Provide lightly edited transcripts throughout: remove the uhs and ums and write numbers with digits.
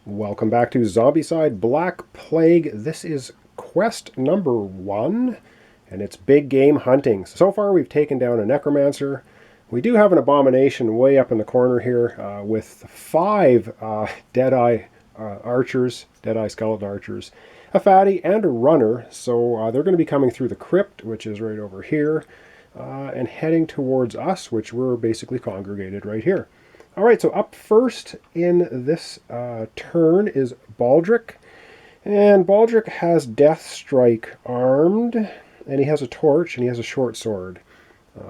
Welcome back to Zombicide Black Plague. This is quest number 1, and it's big game hunting. So far we've taken down a Necromancer. We do have an abomination way up in the corner here with 5 Deadeye archers, Deadeye skeleton archers, a fatty, and a runner. So they're going to be coming through the crypt, which is right over here, and heading towards us, which we're basically congregated right here. Alright, so up first in this turn is Baldric. And Baldric has Death Strike armed, and he has a torch, and he has a short sword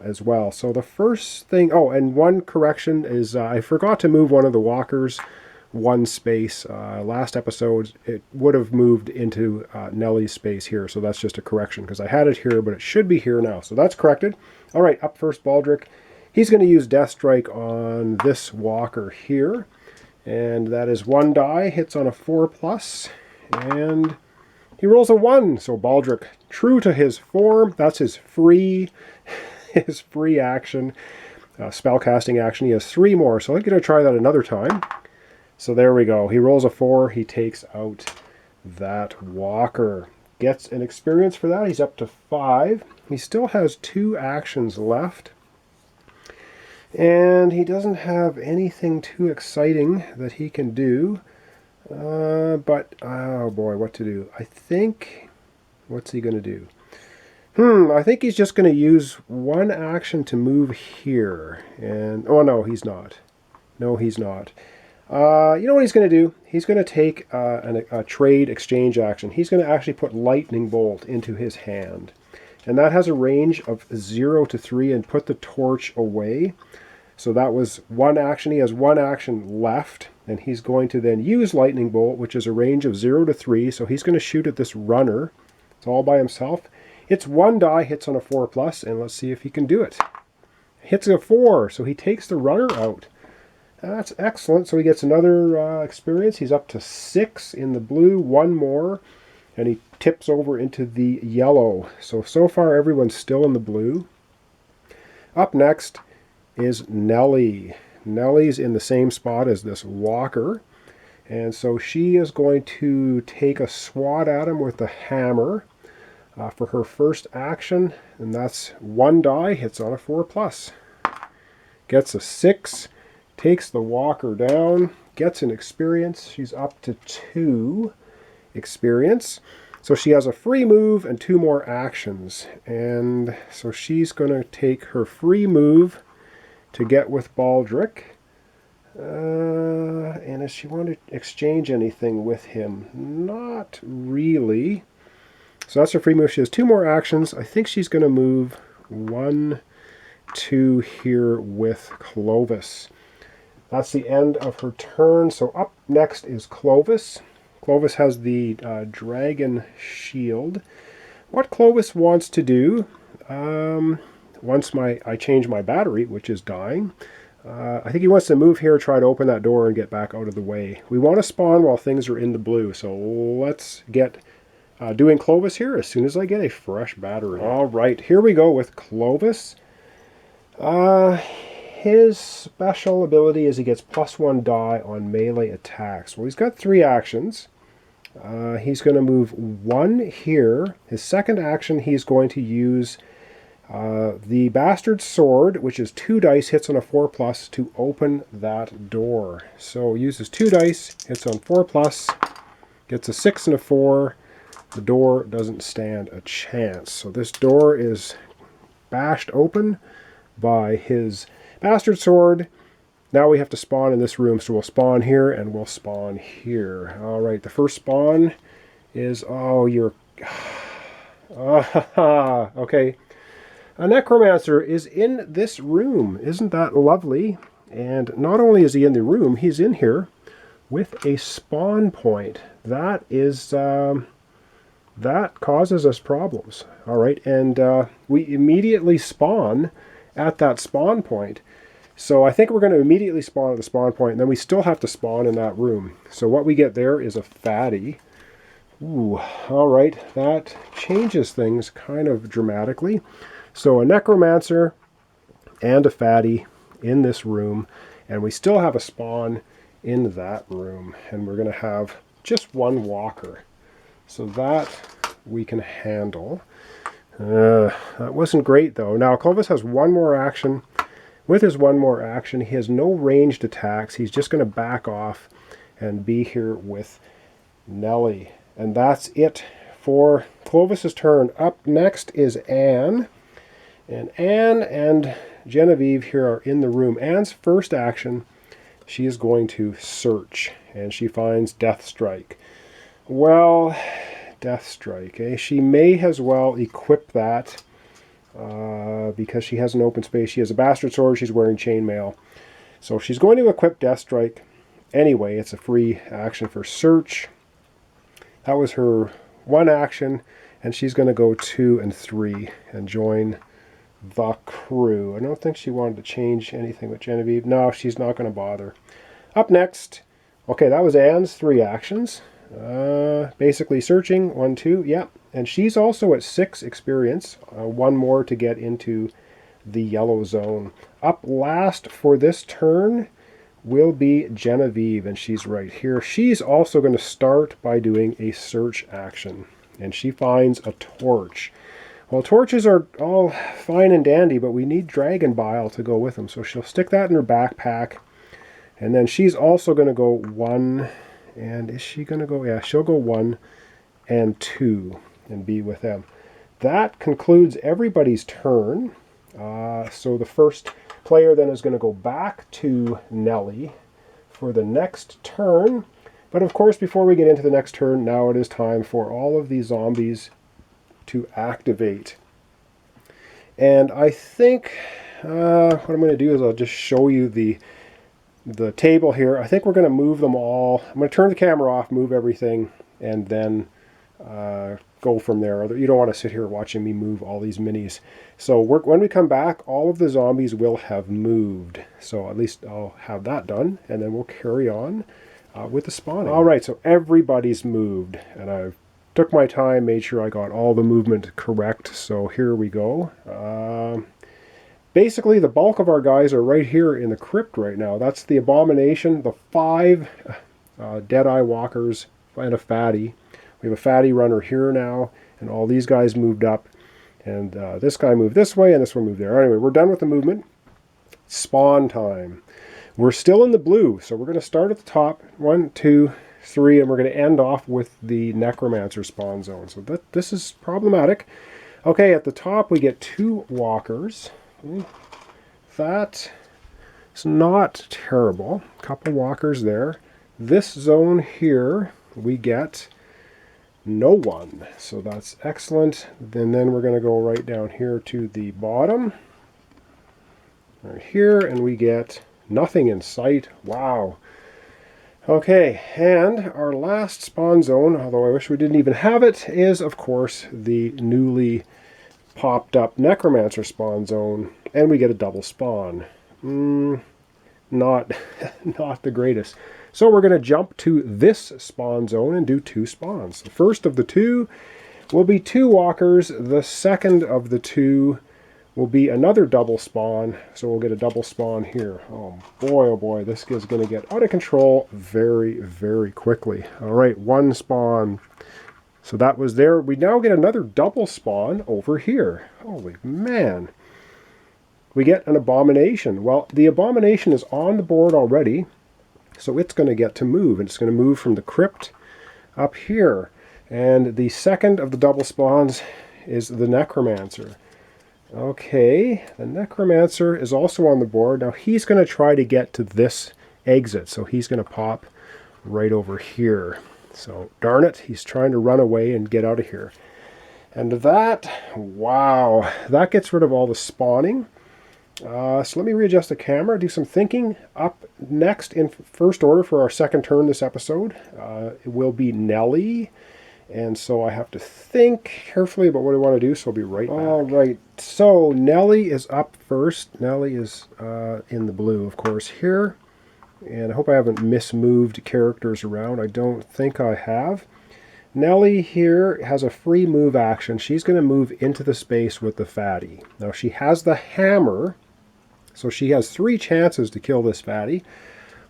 as well. So the first thing... Oh, and one correction is I forgot to move one of the walkers one space. Last episode, it would have moved into Nellie's space here, so that's just a correction, because I had it here, but it should be here now. So that's corrected. Alright, up first, Baldric. He's going to use Death Strike on this walker here. And that is 1 die, hits on a 4+, and he rolls a 1. So Baldric, true to his form, that's his free action, spellcasting action. He has 3 more, so I'm going to try that another time. So there we go. He rolls a 4, he takes out that walker. Gets an experience for that, he's up to 5. He still has 2 actions left. And he doesn't have anything too exciting that he can do. But, oh boy, what to do? I think, what's he going to do? I think he's just going to use 1 action to move here. And, oh no, he's not. No, he's not. You know what he's going to do? He's going to take a trade exchange action. He's going to actually put Lightning Bolt into his hand. And that has a range of 0 to 3 and put the torch away. So that was 1 action. He has 1 action left. And he's going to then use Lightning Bolt, which is a range of 0 to 3. So he's going to shoot at this runner. It's all by himself. It's 1 die, hits on a 4+, and let's see if he can do it. Hits a 4, so he takes the runner out. That's excellent. So he gets another experience. He's up to 6 in the blue, 1 more. And he tips over into the yellow. So far everyone's still in the blue. Up next is Nellie. Nellie's in the same spot as this walker. And so she is going to take a swat at him with the hammer for her first action. And that's 1 die, hits on a 4+. Gets a 6, takes the walker down, gets an experience. She's up to 2 experience. So she has a free move and 2 more actions. And so she's going to take her free move to get with Baldric. And does she want to exchange anything with him? Not really. So that's her free move. She has 2 more actions. I think she's going to move 1, 2 here with Clovis. That's the end of her turn. So up next is Clovis. Clovis has the dragon shield. What Clovis wants to do, once I change my battery, which is dying, I think he wants to move here, try to open that door and get back out of the way. We want to spawn while things are in the blue, so let's get doing Clovis here as soon as I get a fresh battery. Alright, here we go with Clovis. His special ability is he gets +1 die on melee attacks. Well, he's got 3 actions. He's going to move 1 here. His second action, he's going to use the Bastard Sword, which is 2 dice, hits on a 4+, to open that door. So uses 2 dice, hits on 4+, gets a 6 and a 4. The door doesn't stand a chance. So this door is bashed open by his Bastard Sword. Now we have to spawn in this room, so we'll spawn here and we'll spawn here. Alright, the first spawn is... Oh, you're... Okay. A Necromancer is in this room. Isn't that lovely? And not only is he in the room, he's in here with a spawn point. That is... that causes us problems. Alright, and we immediately spawn at that spawn point. So I think we're going to immediately spawn at the spawn point, and then we still have to spawn in that room. So what we get there is a fatty. Ooh, alright, that changes things kind of dramatically. So a Necromancer and a fatty in this room, and we still have a spawn in that room. And we're going to have just one walker. So that we can handle. That wasn't great, though. Now, Clovis has one more action. With his one more action, he has no ranged attacks. He's just going to back off and be here with Nellie. And that's it for Clovis's turn. Up next is Anne. And Anne and Genevieve here are in the room. Anne's first action, she is going to search. And she finds Death Strike. Well, Death Strike, eh? She may as well equip that because she has an open space. She has a bastard sword. She's wearing chainmail. So she's going to equip Death Strike. Anyway, it's a free action for search. That was her one action. And she's going to go 2 and 3 and join the crew. I don't think she wanted to change anything with Genevieve. No, she's not going to bother. Up next, okay, that was Anne's 3 actions. Basically searching, 1, 2, yeah. And she's also at 6 experience, 1 more to get into the yellow zone. Up last for this turn will be Genevieve, and she's right here. She's also going to start by doing a search action, and she finds a torch. Well, torches are all fine and dandy, but we need dragon bile to go with them, so she'll stick that in her backpack, and then she's also going to go 1, and is she going to go? Yeah, she'll go 1 and 2 and be with them. That concludes everybody's turn. So the first player then is going to go back to Nellie for the next turn. But of course, before we get into the next turn, now it is time for all of these zombies to activate. And I think what I'm going to do is I'll just show you the table here. I think we're going to move them all. I'm going to turn the camera off, move everything, and then go from there. You don't want to sit here watching me move all these minis. So when we come back, all of the zombies will have moved. So at least I'll have that done, and then we'll carry on with the spawning. All right, so everybody's moved, and I took my time, made sure I got all the movement correct. So here we go. Basically, the bulk of our guys are right here in the crypt right now. That's the Abomination, the 5 Deadeye Walkers, and a Fatty. We have a Fatty runner here now, and all these guys moved up. And this guy moved this way, and this one moved there. Anyway, we're done with the movement. Spawn time. We're still in the blue, so we're going to start at the top. 1, 2, 3, and we're going to end off with the Necromancer spawn zone. So this is problematic. Okay, at the top we get 2 walkers. That is not terrible. A couple walkers there. This zone here, we get no one. So that's excellent. And then we're going to go right down here to the bottom. Right here, and we get nothing in sight. Wow. Okay, and our last spawn zone, although I wish we didn't even have it, is of course the newly popped up Necromancer spawn zone, and we get a double spawn. Not the greatest. So we're going to jump to this spawn zone and do 2 spawns. The first of the 2 will be 2 walkers. The second of the 2 will be another double spawn. So we'll get a double spawn here. Oh boy, this is going to get out of control very, very quickly. All right, 1 spawn. So that was there. We now get another double spawn over here. Holy man. We get an Abomination. Well, the Abomination is on the board already, so it's going to get to move. And it's going to move from the crypt up here. And the second of the double spawns is the Necromancer. Okay, the Necromancer is also on the board. Now he's going to try to get to this exit, so he's going to pop right over here. So, darn it, he's trying to run away and get out of here. And that, wow, that gets rid of all the spawning. So let me readjust the camera, do some thinking. Up next in first order for our second turn this episode, it will be Nellie. And so I have to think carefully about what I want to do, so I'll be right back. All right, so Nellie is up first. Nellie is in the blue, of course, here. And I hope I haven't mismoved characters around. I don't think I have. Nellie here has a free move action. She's going to move into the space with the Fatty. Now she has the hammer, so she has 3 chances to kill this Fatty.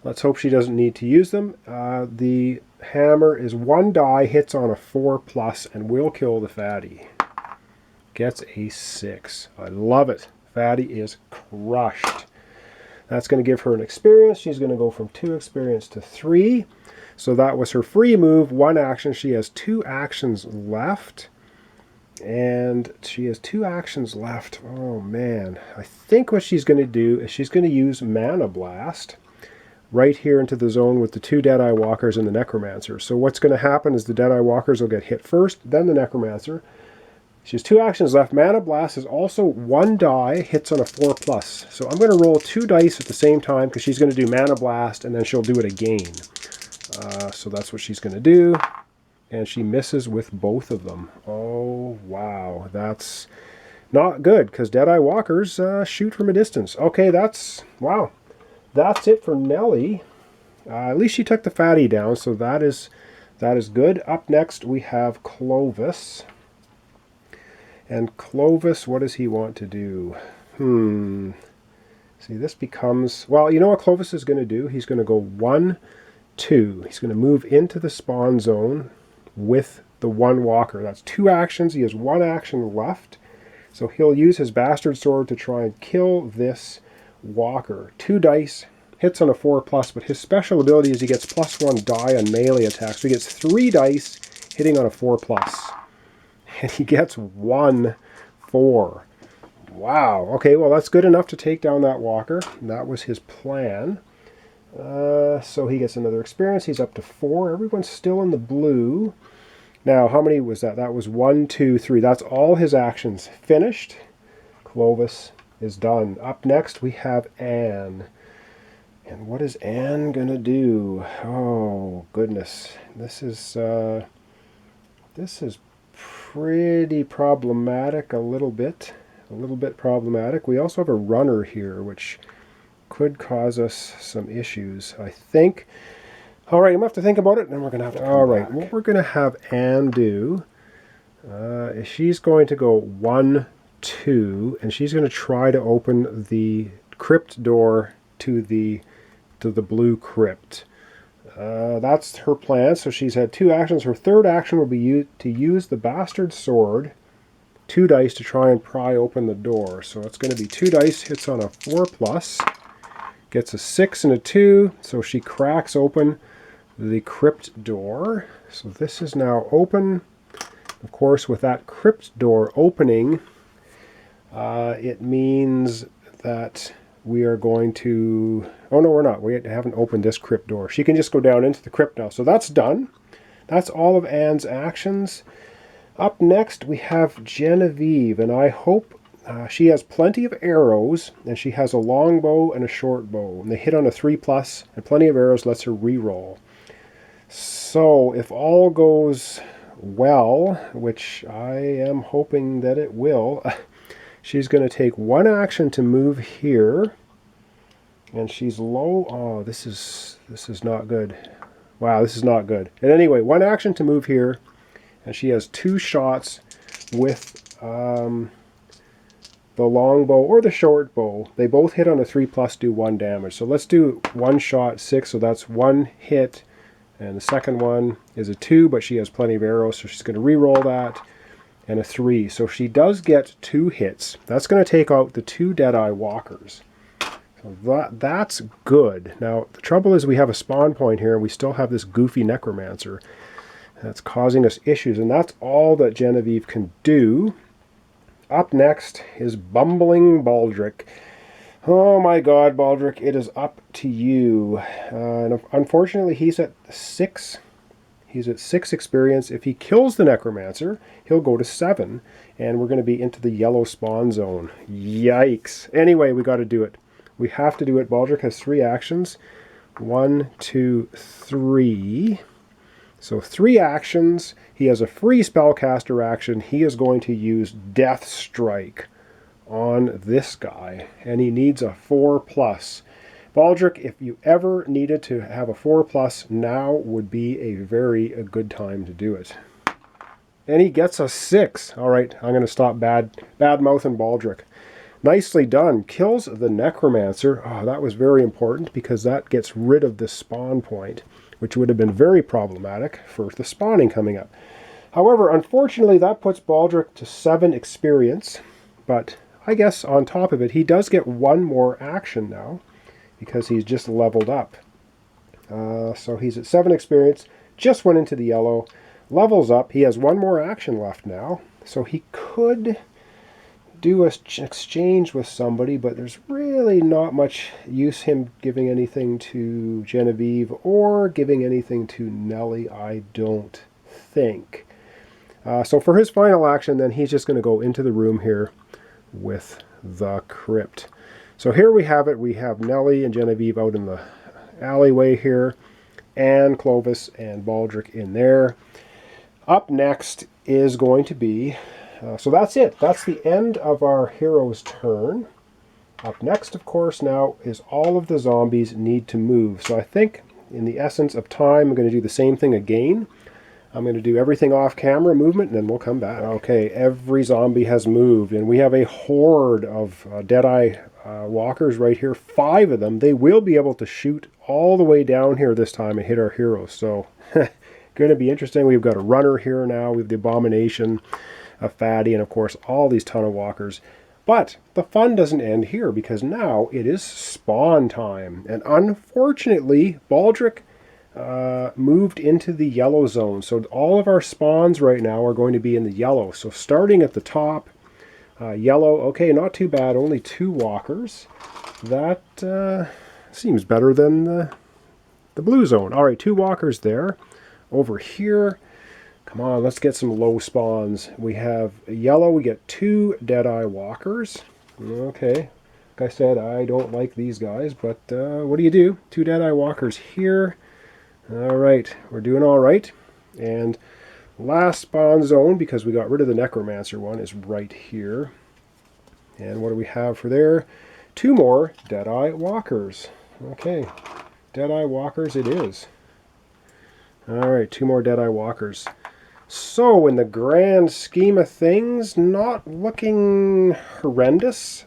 Let's hope she doesn't need to use them. The hammer is 1 die, hits on a 4+, and will kill the fatty. Gets a 6. I love it. Fatty is crushed. That's going to give her an experience. She's going to go from 2 experience to 3. So that was her free move, 1 action. She has 2 actions left. And she has 2 actions left. Oh man. I think what she's going to do is she's going to use Mana Blast right here into the zone with the 2 Deadeye Walkers and the Necromancer. So what's going to happen is the Deadeye Walkers will get hit first, then the Necromancer. She has 2 actions left. Mana Blast is also 1 die, hits on a 4+. So I'm going to roll 2 dice at the same time because she's going to do Mana Blast and then she'll do it again. So that's what she's going to do. And she misses with both of them. Oh, wow. That's not good because Deadeye Walkers shoot from a distance. Okay, wow. That's it for Nellie. At least she took the fatty down, so that is good. Up next we have Clovis. And Clovis, what does he want to do? See, this becomes... Well, you know what Clovis is going to do? He's going to go 1, 2. He's going to move into the spawn zone with the 1 walker. That's 2 actions. He has 1 action left. So he'll use his Bastard Sword to try and kill this walker. 2 dice, hits on a 4+, but his special ability is he gets +1 die on melee attacks. So he gets 3 dice hitting on a 4+. And he gets 1 4. Wow. Okay, well that's good enough to take down that walker. That was his plan. So he gets another experience. He's up to 4. Everyone's still in the blue. Now, how many was that? That was 1, 2, 3. That's all his actions finished. Clovis is done. Up next we have Anne. And what is Anne gonna do? Oh goodness, this is pretty problematic. A little bit problematic. We also have a runner here, which could cause us some issues, I think. All right, I'm gonna have to think about it, and then we're gonna have to. All right, what we're gonna have Anne do is she's going to go 1, 2, and she's going to try to open the crypt door to the blue crypt. That's her plan. So she's had 2 actions. Her third action will be to use the Bastard Sword, 2 dice to try and pry open the door. So it's going to be 2 dice, hits on a 4+, gets a 6 and a 2. So she cracks open the crypt door. So this is now open. Of course, with that crypt door opening, it means that we are going to... Oh, no, we're not. We haven't opened this crypt door. She can just go down into the crypt now. So that's done. That's all of Anne's actions. Up next, we have Genevieve, and I hope she has plenty of arrows, and she has a long bow and a short bow. And they hit on a 3+, and plenty of arrows lets her reroll. So if all goes well, which I am hoping that it will, she's going to take 1 action to move here, and she's low. Oh, this is not good. Wow, this is not good. And anyway, 1 action to move here, and she has 2 shots with the long bow or the short bow. They both hit on a 3+, do 1 damage. So let's do 1 shot, 6. So that's 1 hit. And the second one is a 2, but she has plenty of arrows, so she's going to re-roll that, and a 3. So she does get 2 hits. That's going to take out the 2 Deadeye Walkers. So that's good. Now, the trouble is we have a spawn point here, and we still have this goofy Necromancer. That's causing us issues, and that's all that Genevieve can do. Up next is Bumbling Baldric. Oh my god, Baldric, it is up to you. And unfortunately, he's at 6. He's at 6 experience. If he kills the Necromancer, he'll go to 7. And we're going to be into the yellow spawn zone. Yikes. Anyway, we got to do it. We have to do it. Baldric has 3 actions. 1, 2, 3. So 3 actions. He has a free spellcaster action. He is going to use Death Strike on this guy, and he needs a 4+. Baldric, if you ever needed to have a 4+, now would be a very good time to do it. And he gets a 6. All right, I'm going to stop bad mouthing Baldric. Nicely done. Kills the Necromancer. Oh, that was very important because that gets rid of the spawn point, which would have been very problematic for the spawning coming up. However, unfortunately, that puts Baldric to 7 experience, but I guess on top of it, he does get 1 more action now because he's just leveled up. So he's at 7 experience, just went into the yellow, levels up. He has 1 more action left now, so he could do an exchange with somebody, but there's really not much use him giving anything to Genevieve or giving anything to Nellie, I don't think. So for his final action, then he's just going to go into the room here with the crypt. So here we have it. We have Nellie and Genevieve out in the alleyway here, and Clovis and Baldric in there. Up next is going to be, so that's it. That's the end of our hero's turn. Up next, of course, now is all of the zombies need to move. So I think in the essence of time, I'm going to do the same thing again. I'm going to do everything off camera movement, and then we'll come back. Okay, every zombie has moved, and we have a horde of Deadeye walkers right here. 5 of them. They will be able to shoot all the way down here this time and hit our heroes. So, going to be interesting. We've got a runner here now. We have the Abomination, a Fatty, and of course all these ton of walkers. But the fun doesn't end here, because now it is spawn time. And unfortunately, Baldric moved into the yellow zone. So all of our spawns right now are going to be in the yellow. So starting at the top, yellow, okay, not too bad, only 2 walkers. That seems better than the blue zone. All right, 2 walkers there. Over here, come on, let's get some low spawns. We have yellow, we get 2 Deadeye walkers. Okay, like I said, I don't like these guys, but what do you do? 2 Deadeye walkers here. All right, we're doing all right. And last spawn zone, because we got rid of the Necromancer one, is right here. And what do we have for there? 2 more Deadeye walkers. Okay, Deadeye walkers it is. All right, 2 more Deadeye walkers. So in the grand scheme of things, not looking horrendous.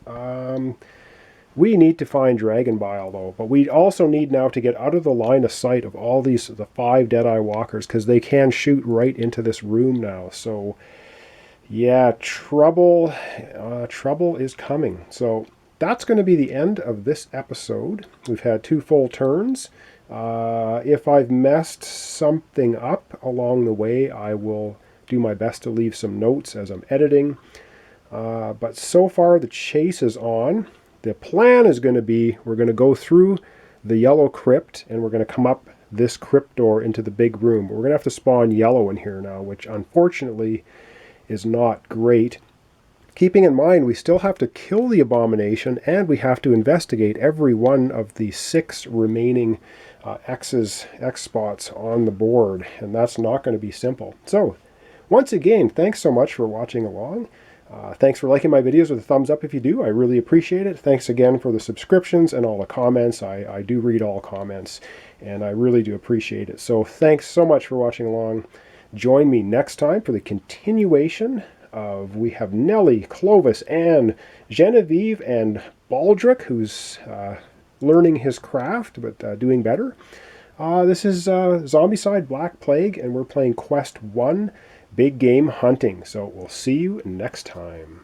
We need to find Dragon Bile, though. But we also need now to get out of the line of sight of all the 5 Deadeye walkers, because they can shoot right into this room now. So, yeah, trouble is coming. So that's going to be the end of this episode. We've had 2 full turns. If I've messed something up along the way, I will do my best to leave some notes as I'm editing. But so far, the chase is on. The plan is going to be, we're going to go through the yellow crypt, and we're going to come up this crypt door into the big room. We're going to have to spawn yellow in here now, which unfortunately is not great. Keeping in mind, we still have to kill the Abomination, and we have to investigate every one of the 6 remaining X spots on the board, and that's not going to be simple. So, once again, thanks so much for watching along. Thanks for liking my videos with a thumbs up if you do. I really appreciate it. Thanks again for the subscriptions and all the comments. I do read all comments, and I really do appreciate it. So thanks so much for watching along. Join me next time for the continuation of, we have Nellie, Clovis, and Genevieve, and Baldric, who's learning his craft, but doing better. This is Zombicide Black Plague, and we're playing Quest 1. Big game hunting. So we'll see you next time.